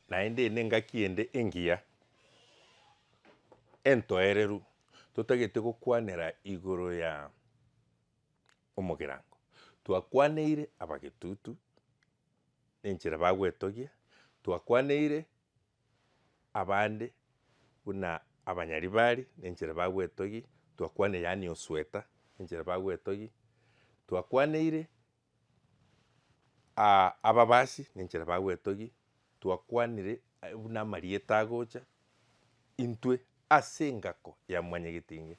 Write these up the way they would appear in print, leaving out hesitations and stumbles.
naende nengaki ende engiya entoereru totagete gokwanera igoro ya omogerango twakwaneire abagetutu enchera bagwetogia twakwaneire abande buna abanyaribari nenchera bagwetogi twakwane yani osweta enchera bagwetogi twakwaneire ababasi nenchera bagwetogi twakwanire buna amarieta agocha intwe ase engako ya mwanyagetinge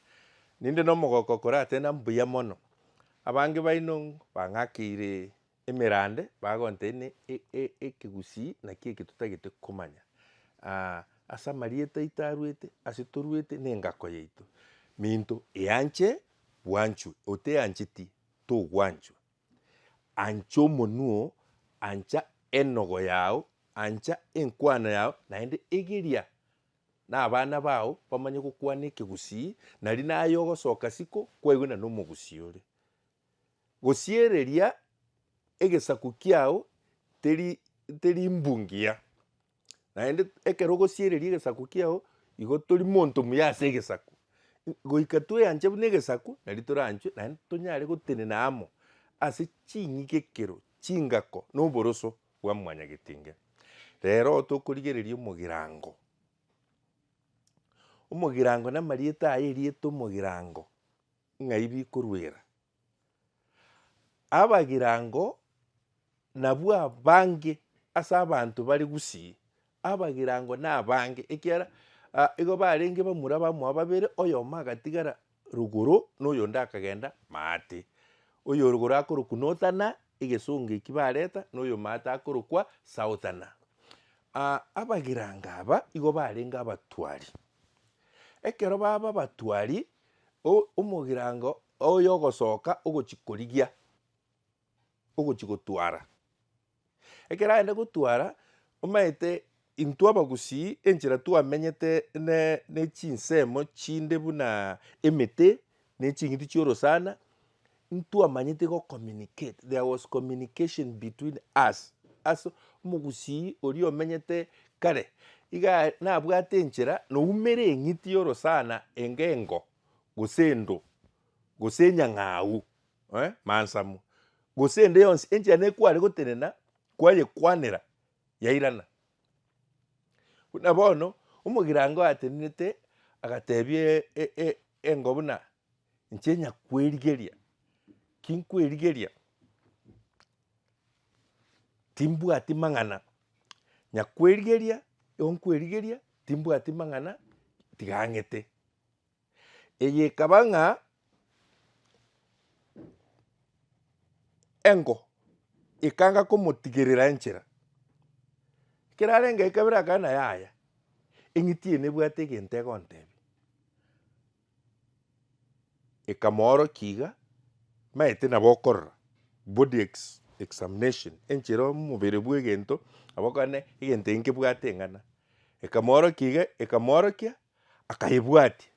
ninde na omogoko koratenda mbuya mono abange baino bang'akeire emerande bagontene ekegusii naki eke totagete komanya ase amarieta aito arwete ase torwete na engako yaito minto eanche bwanchwe oteancheti togwanchwa ancha omonwa ancha enogo yao ancha enkwano yao naende egeria na abana bao bamanye gokwana ekegusii nari naye ogosoka siko kwaigwa na omogusii ore gosiereria egesaku kiao teri mbungia naende ekero ogosiereria egesaku kiao igo tori monto muya ase egesaku goika toeanche buna egesaku nari toranchwe naende tonyare gotenena amo ase ching'igekero chingako na oboroso bwa mwanyagetinge. Rero tokorigereria omogirango na amarieta aya eriete omogirango ng'ai bikorwera abagirango nabwo abange ase abanto bari gusii abagirango na abange ekiara igo barenge bamura bamoa babere oyomo agatigara rugoro na oyonde akagenda maate oyo rugoro akorokwa northerner egesongo eki bareta na oyo maate akorokwa southern. Abagiranga aba igo barenge abatwari ekero baba abatwari omogirango oyo ogosoka ogochi korigia ogochi gotwara ekero aende gotwara omaete intwe abagusii enchera twamenyete ne chinsemo chinde buna emete na eching'iti chia orosana ntwamanyete gocommunicate. There was communication between us ase omogusii oria omenyete kare iga nabwate enchera noumere eng'iti ya orosana engengo gose endo gose enyang'au mansamu gose ende yonsi enchera nekware gotenena kwayekwanera yairana buna bono omogirango atenenete agatebia engo buna inche nyakwerigeria kinkwerigeria timbwati mang'ana nyakwerigeria igo nkwerigeria timbwati mang'ana tigang'ete eye ekaba ng'a engo ekanga komotigerera enchera ekero arenge kabere akana yaya eng'iti eye nebwate egento egontebia ekamoorokia iga maete nabo okorora body examination enchera omobere bwa egento nabo okonyora egento eke nkebwate eng'ana ekamoorokia iga ekamoorokia akayebwatia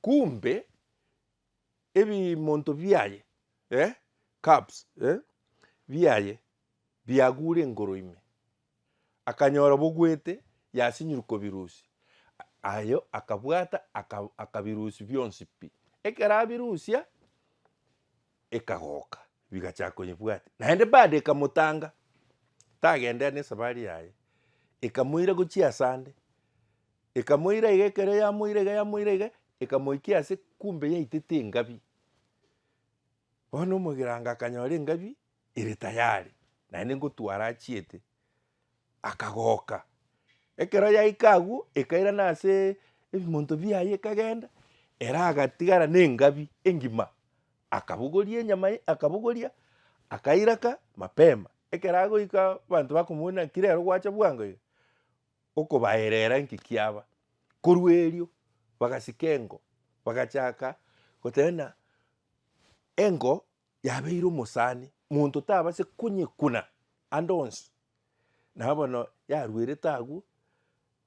kumbe ebimonto biaye carbs biaye biagure engoro ime akanyora bogwete yasinyoruka birusi ayo akabwata akabirusia bionsi pi ekero abirusia ekagoka bigachaka konyebwatia naende bado ekamotanga tagenderea na esabari yaye ekamoira gochia ase ande ekamoira iga ekero yamoire iga ekamoikia ase kumbe yaitete engabi bono omogirango akanyora engabi ere tayari naende ngotwara achiete akagoka ekero yaika abwo ekairana ase ebimonto biaye ekagenda era agatigara na engabi engima akabogoria enyama akabogoria akairaka mapema ekero agoika abanto bakomwona kirero gwacha bwango iga okobaerera nki kiaba korwa erio bagasika engo bagachaka gotebana engo yabeire omosani monto tabase konyekuna ande onsi nabo bono yarwerete abwo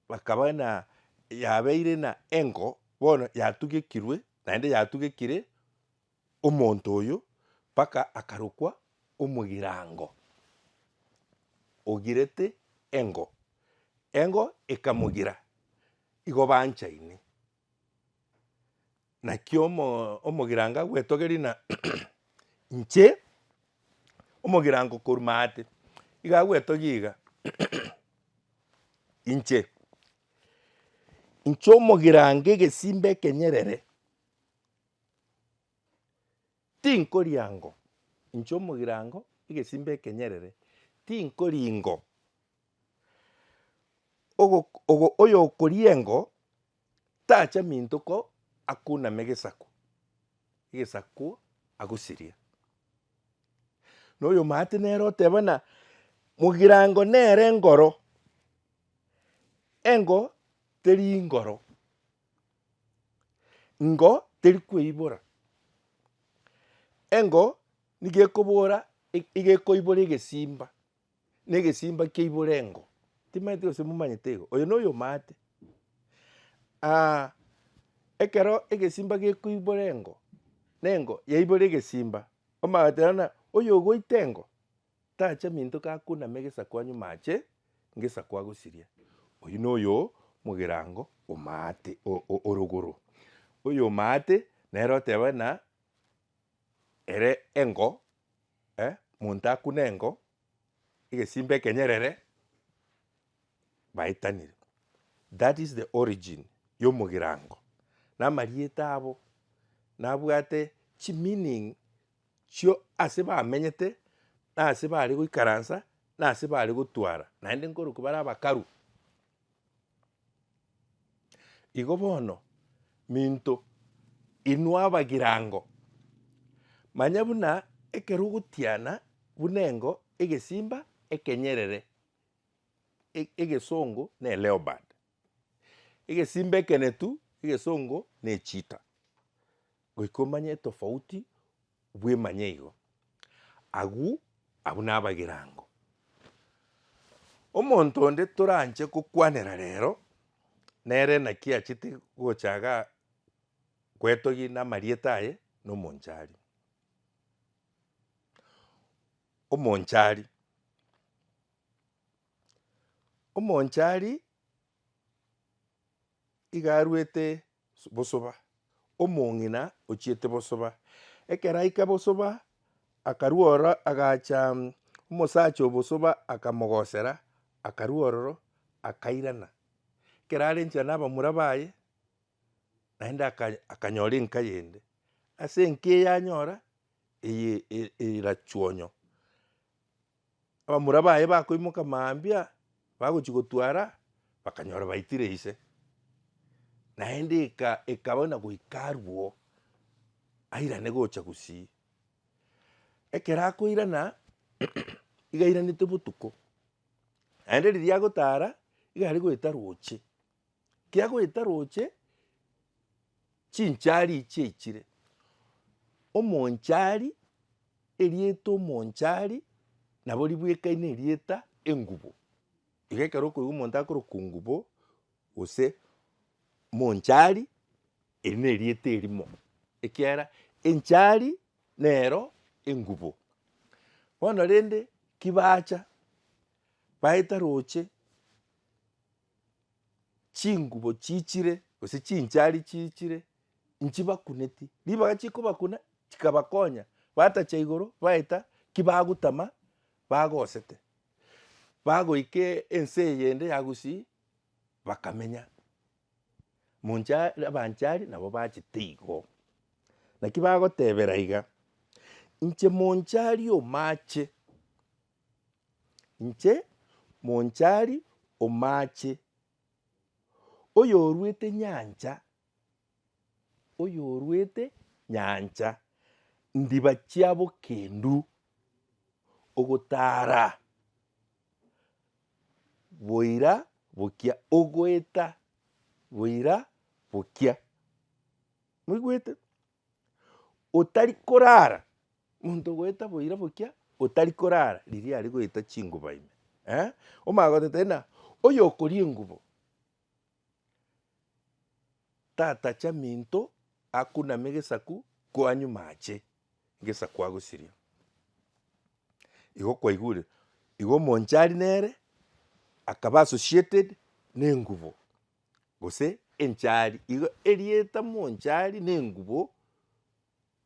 bakaba na yabeire na engo bono yatugekirwe naende yatugekire omonto oyo mpaka akarokwa omogirango ogirete engo engo ikamugira igo banchaine nakio omogiranga gwetogerina inche omogirango korumate iga gwetogiga inche omogirango egesimba ekenyerere tinkoriango inche omogirango egesimba ekenyerere tinkoringo oyo okoriengo tacha mintoko akuname egesaku agosiria na oyo omate nere otebana mogirango nere engoro engo teri ingoro ngo teri kweibora engo niga ekobora igekoibora egesimba na egesimba keibora engo timaete gose momanyete igo oyo na oyo omate ekero egesimba gekoibora engo na engo yaibora egesimba omanyete nona oyo ogoite engo tacha minto akunama egesaku anyumache ngesaku agosiria oyo na oyo mogirango omate orogoro oyo omate nere otebana ere engo monto akuna engo egesimba ekenyerere baitanire. That is the origin ya omogirango na amariete abo nabwate chimeaning chio ase bamenyete na ase bare goikaransa na ase bare gotwara naende nkoroku bare abakaru igo bono minto inwe abagirango manya buna ekero ogotiana buna engo egesimba ekenyerere egesongo na leopard egesimba ekenetu egesongo na cheetah goika omanye etofauti bwemanya igo abwo nabagirango omonto onde toranche kokwanera rero nere naki achete gochaga gwetogi na amariete aye na omonchari omonchari iga arwete bosoba omong'ina ochiete bosoba ekero aika bosoba akarwa ororo agacha omosacha obosoba akamogosera akarwa ororo akairana ekero arenchera na abamura baye naende akanyora enka yende ase enka eye anyora eye erachuonyo abamura baye bakoimoka mambia bagochi gotwara bakanyora baitire ise naende ekabona goika arwo airane gocha gusii ekero akoirana iga airanete botuko naende riria agotara iga are goeta roche kiagoeta roche chinchari chiaichire omonchari erieta omonchari nabo ribwekaine erieta engubo iga ekero okoigwa omonto akoroka ngubo gose monchari eri na erieta erimo ekiara enchari nero engubo bono rende kibacha baeta roche chingubo chichire gose chinchari chichire nchibakuneti ribaga chikobakuna chikabakonya batacha igoro baeta kibagotama bagosete bagoika ense eyende ya gusii bakamenya abanchari nabo bachete igo naki bagotebera iga inche monchari omache oyo orwete nyancha ndiba chiabo kendu ogotara boira bokia ogoeta boira bokia moigwete otari korara monto goeta boira bokia otari korara riria ari goeta chinguba ime omagotete na oyo okoria engubo tatacha minto akunama egesaku koanyumache egesaku agosiria igo kwaigure igo omonchari nere akaba associated n'engubo gose enchari igo erieta monchari n'engubo.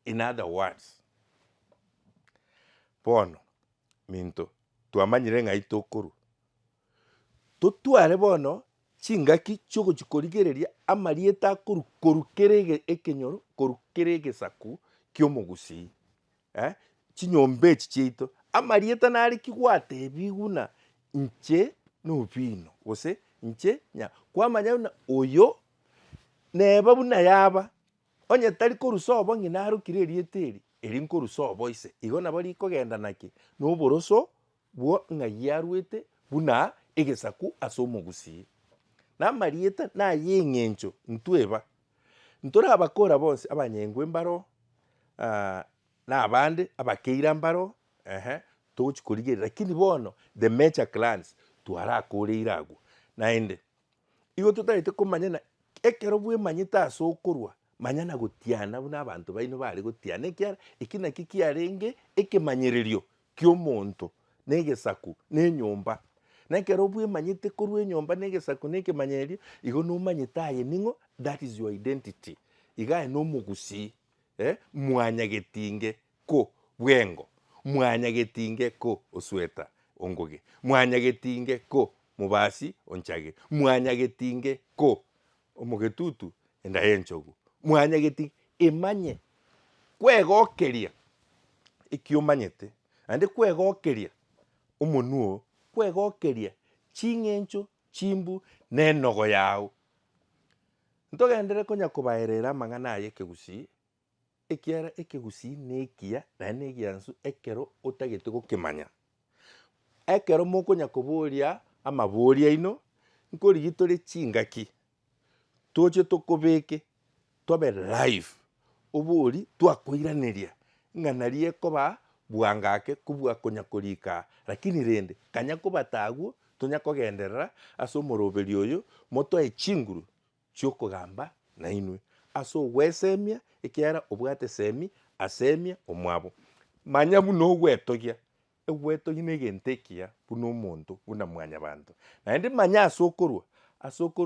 In other words, bono minto twamanyire ng'ai tokorwa totware bono chingaki chiogochikorigereria amarieta akorwa korwa kere ekenyoro korwa kere egesaku kia omogusii chinyomba echi chiaito amarieta nare kigwatebiwa buna inche nobino gose inche kwamanya buna oyo neba buna yaba onye tari korwa sobo ng'a narokire erieta eri nkorwa sobo ise igo nabo rikogenda naki na oboroso bwa ng'ai arwete buna egesaku ase omogusii. Na amarieta naye eng'encho ntweba ntorabakora bonsi abanyengwe mbaro na abande abakeira mbaro togochikorigerera lakini bono the major clans twarakoreire agwo naende igo totaete komanya na ekero bwemanyete ase okorwa manya na gotiana buna abanto baino bare gotiana ekiara eki naki kiarenge ekemanyererio kia omonto na egesaku na enyomba. Na ekero bwemanyete korwa enyomba na egesaku na ekemanyererio igo nomanyete aye ning'o that is your identity. Iga aye na omogusii mwanyagetinge ko bwengo, mwanyagetinge ko osweta ongoge, mwanyagetinge ko mobasi onchage, mwanyagetinge ko omogetutu enda enchogu, mwanyagetinge emanye kwegokeria eki omanyete ande kwegokeria omonwa kwegokeria ching'encho chimbu na enogo yago. Ntogendere konya kobaerera amang'ana aya ekegusii ekiara ekegusii na ekiya naende na egiansu ekero otagete gokemanya. Ekero mokonya koboria amabori aino nkorigia tore chingaki toche tokobeke tobe live obori twakoiraneria ng'a nari ekoba bwanga ake kobua konya korika lakini rende kanya kobata agwo tonya kogenderera ase omoroberi oyo motoe chinguru chiokogamba nainwe ase ogwesemia ekiara obwate semi asemia omwabo. Manya buna ogwetogia egwetogia na egento ekiya buna omonto buna mwanyabanto naende manya ase okorwa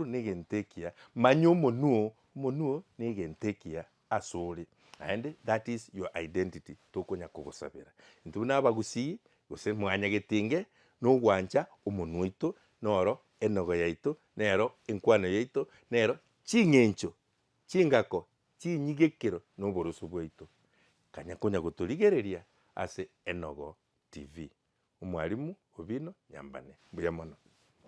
na egento ekiya manya omonwa na egento ekiya ase ore naende that is your identity tokonya kogosabera intwe buna abagusii gose mwanyagetinge na ogwancha omonwa oito noro enogo yaito nero enkwano yaito nero ching'encho chingako chinyigekero na oboroso bwaito kanya konya gotorigereria ase Enogo TV. Omwarimu Obino Nyambane, mbuya mono.